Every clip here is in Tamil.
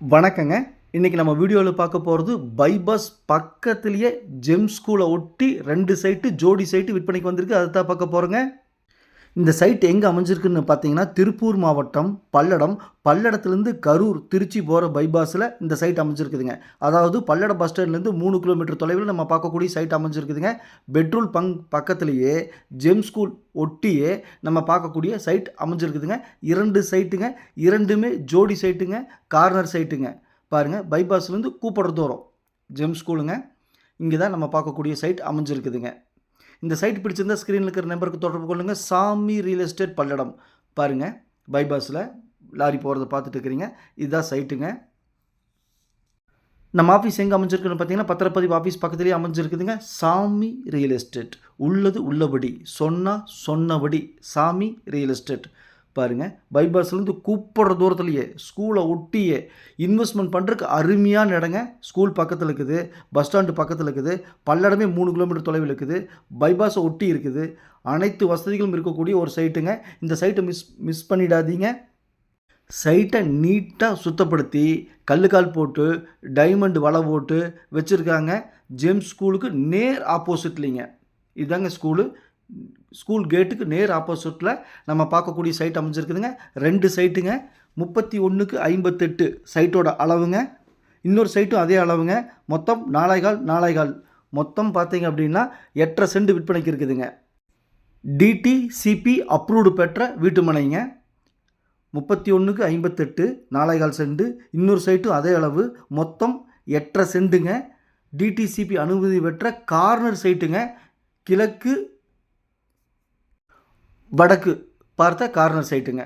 வணக்கங்க. இன்னைக்கு நம்ம வீடியோல பார்க்க போறது பைபாஸ் பக்கத்திலேயே ஜெம் ஸ்கூல ஒட்டி 2 சைட்டு ஜோடி சைட்டு விற்பனைக்கு வந்திருக்கு. அத தான் பார்க்க போறோங்க. இந்த சைட் எங்க அமைஞ்சிருக்குன்னு பார்த்தீங்கன்னா, திருப்பூர் மாவட்டம் பல்லடம். பல்லடத்திலிருந்து கரூர், திருச்சி போற பைபாஸ்ல இந்த சைட் அமைஞ்சிருக்குதுங்க. அதாவது பல்லடம் பஸ் ஸ்டாண்ட்லேருந்து 3 கிலோமீட்டர் தொலைவில நம்ம பார்க்கக்கூடிய சைட் அமைஞ்சிருக்குதுங்க. பெட்ரோல் பங்க் பக்கத்திலேயே ஜெம் ஸ்கூல் ஒட்டியே நம்ம பார்க்கக்கூடிய சைட் அமைஞ்சிருக்குதுங்க. 2 சைட்டுங்க. 2மே ஜோடி சைட்டுங்க. கார்னர் சைட்டுங்க. பாருங்க பைபாஸ்லேருந்து கூப்பிடுற தூரம் ஜெம் ஸ்கூலுங்க. இங்கே தான் நம்ம பார்க்கக்கூடிய சைட் அமைஞ்சிருக்குதுங்க. இந்த சைட் பிடிச்சிருந்தா ஸ்க்ரீனில் இருக்கிற நம்பருக்கு தொடர்பு கொள்ளுங்கள். சாமி ரியல் எஸ்டேட் பல்லடம். பாருங்கள் பைபாஸில் லாரி போகிறத பார்த்துட்டு இருக்கிறீங்க. இதுதான் சைட்டுங்க. நம்ம ஆஃபீஸ் எங்கே அமைஞ்சிருக்குன்னு பார்த்தீங்கன்னா, பத்திரப்பதிவு ஆஃபீஸ் பக்கத்துலேயே அமைஞ்சிருக்குதுங்க. சாமி ரியல் எஸ்டேட். உள்ளது உள்ளபடி, சொன்னால் சொன்னபடி. சாமி ரியல் எஸ்டேட். பாருங்கள் பைபாஸ்லேருந்து கூப்பிடுற தூரத்துலையே ஸ்கூலை ஒட்டியே இன்வெஸ்ட்மெண்ட் பண்ணுறதுக்கு அருமையான இடங்க. ஸ்கூல் பக்கத்தில் இருக்குது, பஸ் ஸ்டாண்டு பக்கத்தில் இருக்குது, பல்லடமே 3 கிலோமீட்டர் தொலைவில் இருக்குது, பைபாஸை ஒட்டி இருக்குது. அனைத்து வசதிகளும் இருக்கக்கூடிய ஒரு சைட்டுங்க. இந்த சைட்டை மிஸ் பண்ணிடாதீங்க. சைட்டை நீட்டாக சுத்தப்படுத்தி கல்லுக்கால் போட்டு டைமண்ட் வலை போட்டு வச்சுருக்காங்க. ஜெம்ஸ் ஸ்கூலுக்கு நேர் ஆப்போசிட்லிங்க. இதுதாங்க ஸ்கூல் கேட்டுக்கு நேர் ஆப்போசிட்டில் நம்ம பார்க்கக்கூடிய சைட் அமைஞ்சிருக்குதுங்க. 2 சைட்டுங்க. 31/58 சைட்டோட அளவுங்க. இன்னொரு சைட்டும் அதே அளவுங்க. மொத்தம் 4.25 மொத்தம் பார்த்தீங்க அப்படின்னா 8.5 சென்ட் விற்பனைக்கு இருக்குதுங்க. டிடிசிபி அப்ரூவ்டு பெற்ற வீட்டு மனைங்க. 31/58 4.25 சென்ட். இன்னொரு சைட்டும் அதே அளவு. மொத்தம் 8.5 சென்ட்டுங்க. டிடிசிபி அனுமதி பெற்ற கார்னர் சைட்டுங்க. கிழக்கு வடக்கு பார்த்த கார்னர் சைட்டுங்க.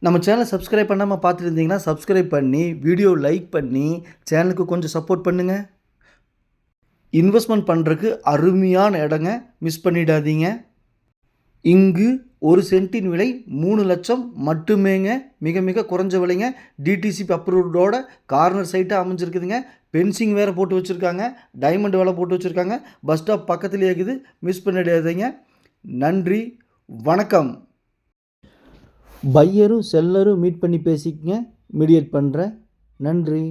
நம்ம சேனலை சப்ஸ்கிரைப் பண்ணாமல் பார்த்துட்டு இருந்தீங்கன்னா சப்ஸ்கிரைப் பண்ணி வீடியோ லைக் பண்ணி சேனலுக்கு கொஞ்சம் சப்போர்ட் பண்ணுங்கள். இன்வெஸ்ட்மெண்ட் பண்ணுறதுக்கு அருமையான இடங்க. மிஸ் பண்ணிடாதீங்க. இங்கு 1 சென்ட்டின் விலை 3 லட்சம் மட்டுமேங்க. மிக மிக குறைஞ்ச விலைங்க. டிடிசிபி அப்ரூவ்டோட கார்னர் சைட்டாக அமைஞ்சிருக்குதுங்க. பென்சிங் வேறு போட்டு வச்சுருக்காங்க. டைமண்ட் வேலை போட்டு வச்சுருக்காங்க. பஸ் ஸ்டாப் பக்கத்துலேயே இருக்குது. மிஸ் பண்ணிடாதீங்க. நன்றி, வணக்கம். பையரும் செல்லரும் மீட் பண்ணி பேசிக்கங்க. மீடியேட் பண்ணுறேன். நன்றி.